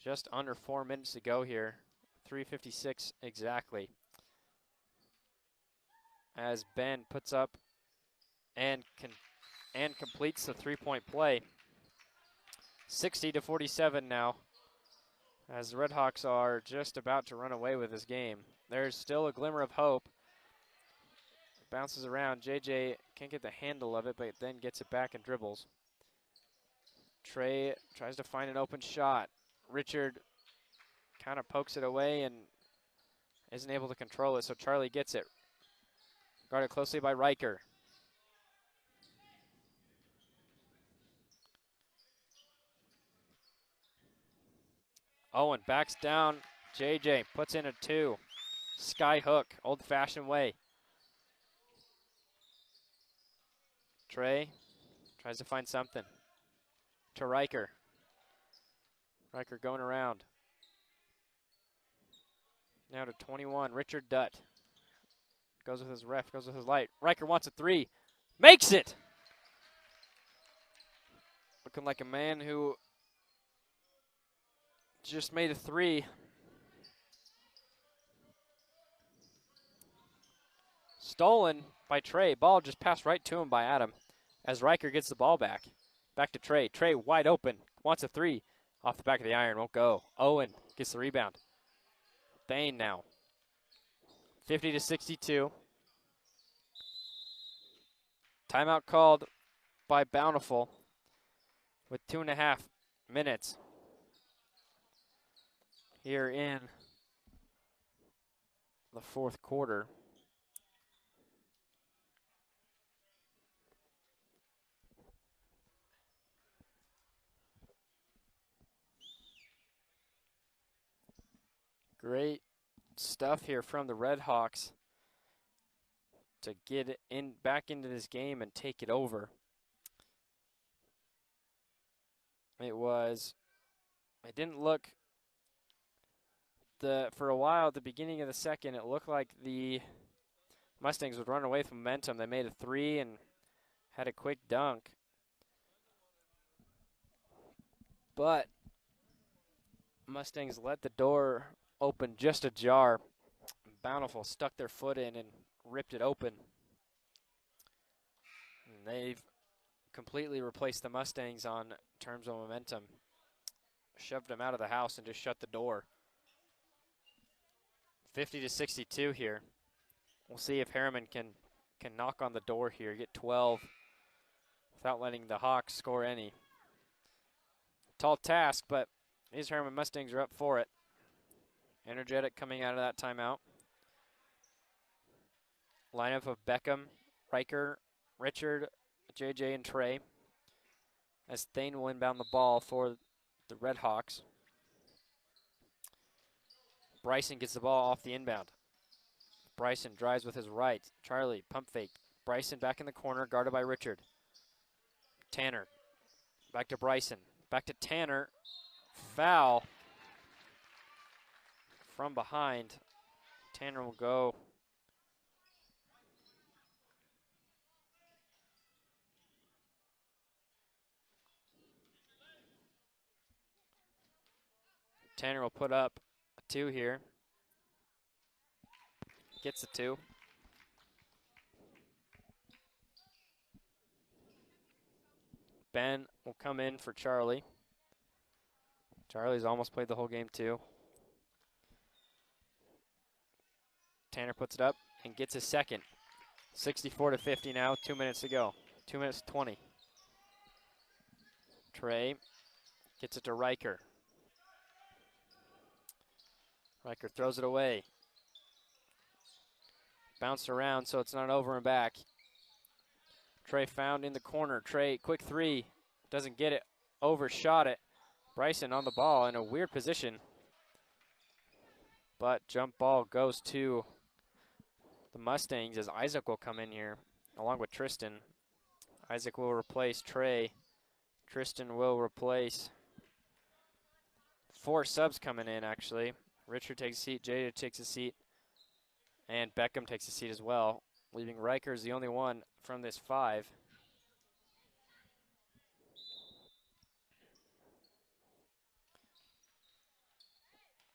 Just under 4 minutes to go here. 3:56 exactly. As Ben puts up and completes the three-point play. 60 to 47 now. As the Red Hawks are just about to run away with this game. There's still a glimmer of hope. Bounces around. JJ can't get the handle of it, but then gets it back and dribbles. Trey tries to find an open shot. Richard kind of pokes it away and isn't able to control it, so Charlie gets it. Guarded closely by Riker. Owen backs down. JJ puts in a 2. Sky hook, old-fashioned way. Trey tries to find something. To Riker. Riker going around. Now to 21, Richard Dutt. Goes with his ref, goes with his light. Riker wants a 3. Makes it! Looking like a man who just made a 3. Stolen by Trey. Ball just passed right to him by Adam as Riker gets the ball back. Back to Trey. Trey wide open. Wants a 3. Off the back of the iron. Won't go. Owen gets the rebound. Thane now. 50 to 62. Timeout called by Bountiful with 2.5 minutes here in the fourth quarter. Great stuff here from the Red Hawks to get in back into this game and take it over. It didn't look for a while at the beginning of the second, it looked like the Mustangs would run away with momentum. They made a 3 and had a quick dunk. But Mustangs let the door open just ajar. Bountiful stuck their foot in and ripped it open. And they've completely replaced the Mustangs on terms of momentum. Shoved them out of the house and just shut the door. 50-62 here. We'll see if Herriman can knock on the door here, get 12 without letting the Hawks score any. Tall task, but these Herriman Mustangs are up for it. Energetic coming out of that timeout. Lineup of Beckham, Riker, Richard, JJ, and Trey. As Thane will inbound the ball for the Red Hawks. Bryson gets the ball off the inbound. Bryson drives with his right. Charlie, pump fake. Bryson back in the corner, guarded by Richard. Tanner, back to Bryson. Back to Tanner. Foul from behind. Tanner will go. Tanner will put up a 2 here. Gets the 2. Ben will come in for Charlie. Charlie's almost played the whole game too. Tanner puts it up and gets his second. 64-50 now, 2 minutes to go. 2 minutes 20. Trey gets it to Riker. Riker throws it away. Bounced around so it's not over and back. Trey found in the corner. Trey, quick 3. Doesn't get it. Overshot it. Bryson on the ball in a weird position. But jump ball goes to the Mustangs as Isaac will come in here along with Tristan. Isaac will replace Trey. Tristan will replace 4 subs coming in actually. Richard takes a seat, Jada takes a seat, and Beckham takes a seat as well, leaving Riker as the only one from this 5.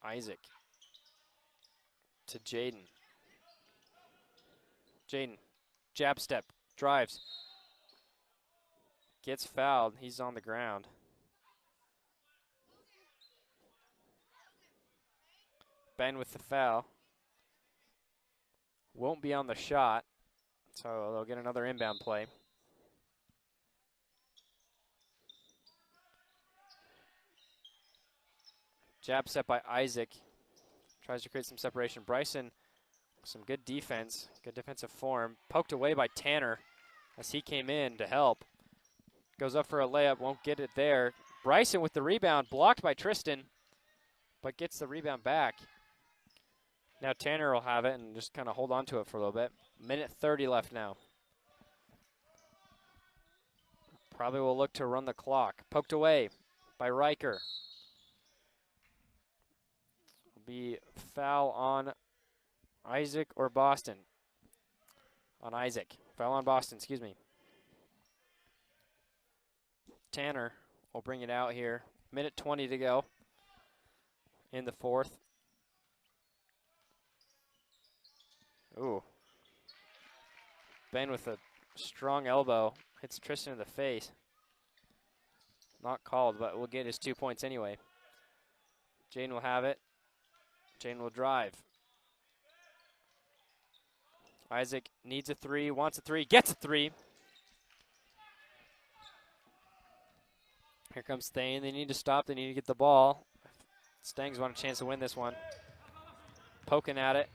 Isaac to Jaden. Jaden, jab step, drives. Gets fouled, he's on the ground. Ben with the foul. Won't be on the shot, so they'll get another inbound play. Jab set by Isaac. Tries to create some separation. Bryson, some good defense, good defensive form. Poked away by Tanner as he came in to help. Goes up for a layup, won't get it there. Bryson with the rebound, blocked by Tristan, but gets the rebound back. Now Tanner will have it and just kind of hold on to it for a little bit. Minute 30 left now. Probably will look to run the clock. Poked away by Riker. Will be foul on Isaac or Boston. On Isaac. Foul on Boston, excuse me. Tanner will bring it out here. Minute 20 to go in the 4th. Ooh. Ben with a strong elbow hits Tristan in the face. Not called, but will get his 2 points anyway. Jane will have it. Jane will drive. Isaac needs a 3, wants a 3, gets a 3. Here comes Thane. They need to stop. They need to get the ball. Stangs want a chance to win this one. Poking at it.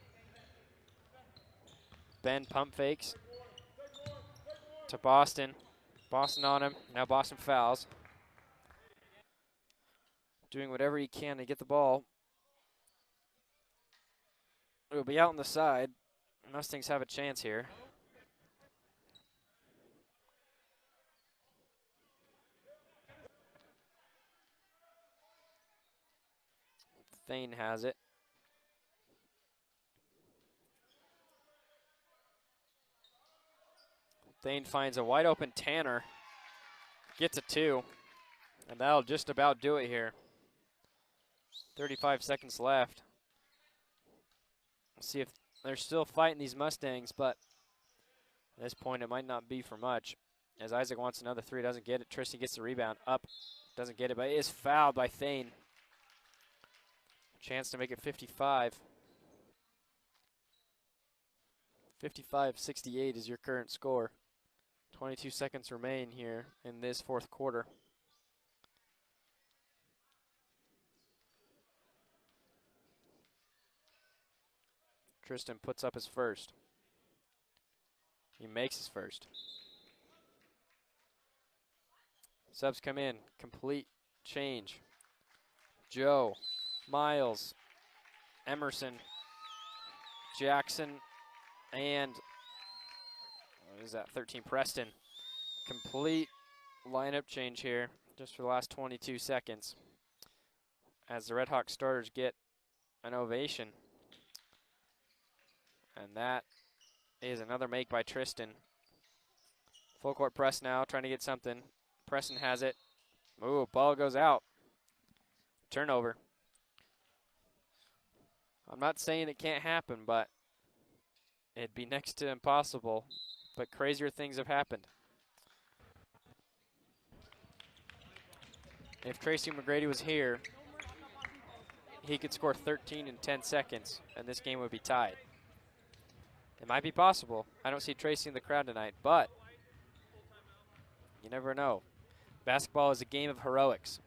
Ben pump fakes to Boston. Boston on him. Now Boston fouls. Doing whatever he can to get the ball. It'll be out on the side. Mustangs have a chance here. Thane has it. Thane finds a wide open Tanner. Gets a 2. And that'll just about do it here. 35 seconds left. Let's see if they're still fighting these Mustangs, but at this point it might not be for much. As Isaac wants another 3, doesn't get it. Tristan gets the rebound up. Doesn't get it, but it is fouled by Thane. Chance to make it 55. 55-68 is your current score. 22 seconds remain here in this fourth quarter. Tristan puts up his first. He makes his first. Subs come in. Complete change. Joe, Miles, Emerson, Jackson, and what is that, 13, Preston. Complete lineup change here just for the last 22 seconds as the Red Hawk starters get an ovation. And that is another make by Tristan. Full court press now, trying to get something. Preston has it. Ooh, ball goes out. Turnover. I'm not saying it can't happen, but it'd be next to impossible. But crazier things have happened. If Tracy McGrady was here, he could score 13 in 10 seconds, and this game would be tied. It might be possible. I don't see Tracy in the crowd tonight, but you never know. Basketball is a game of heroics.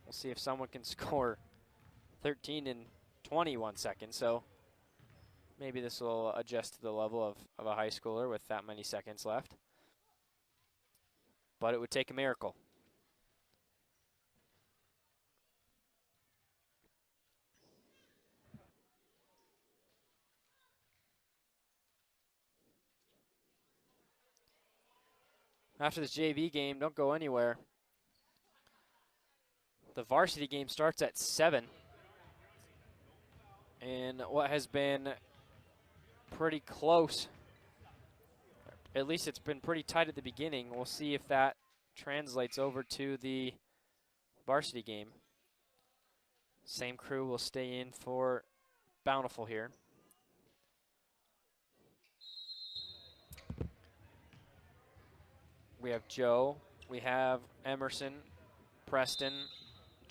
We'll see if someone can score 13 in 21 seconds, so maybe this will adjust to the level of a high schooler with that many seconds left. But it would take a miracle. After this JV game, don't go anywhere. The varsity game starts at 7. And what has been pretty close, at least it's been pretty tight at the beginning. We'll see if that translates over to the varsity game. Same crew will stay in for Bountiful here. We have Joe, we have Emerson, Preston,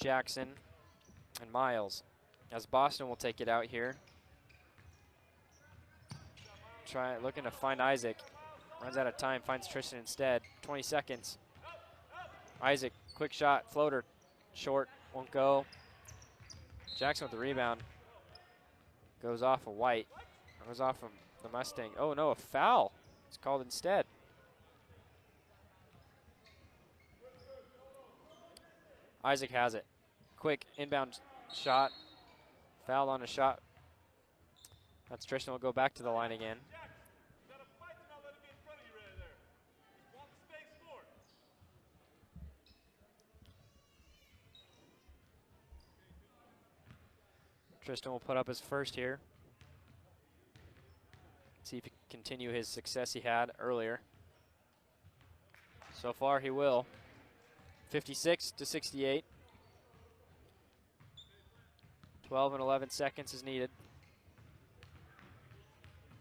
Jackson, and Miles. As Boston will take it out here. Looking to find Isaac. Runs out of time, finds Tristan instead. 20 seconds. Isaac, quick shot, floater, short, won't go. Jackson with the rebound. Goes off of White. Goes off of the Mustang. Oh no, a foul. It's called instead. Isaac has it. Quick inbound shot. Foul on a shot. That's Tristan will go back to the line again. Tristan will put up his first here. See if he can continue his success he had earlier. So far he will. 56-68. 12 and 11 seconds is needed.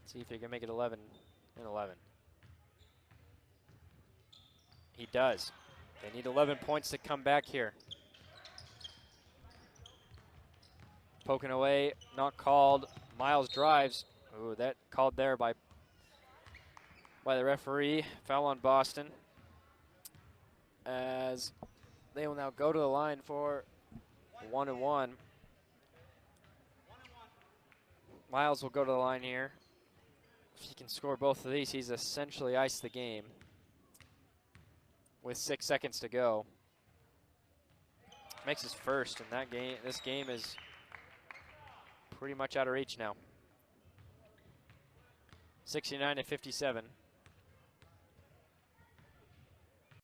See if he can make it 11 and 11. He does. They need 11 points to come back here. Poking away, not called. Miles drives. Ooh, that called there by the referee. Foul on Boston. As They will now go to the line for 1-1. Miles will go to the line here. If he can score both of these, he's essentially iced the game with 6 seconds to go. Makes his first in that game. This game is pretty much out of reach now. 69-57.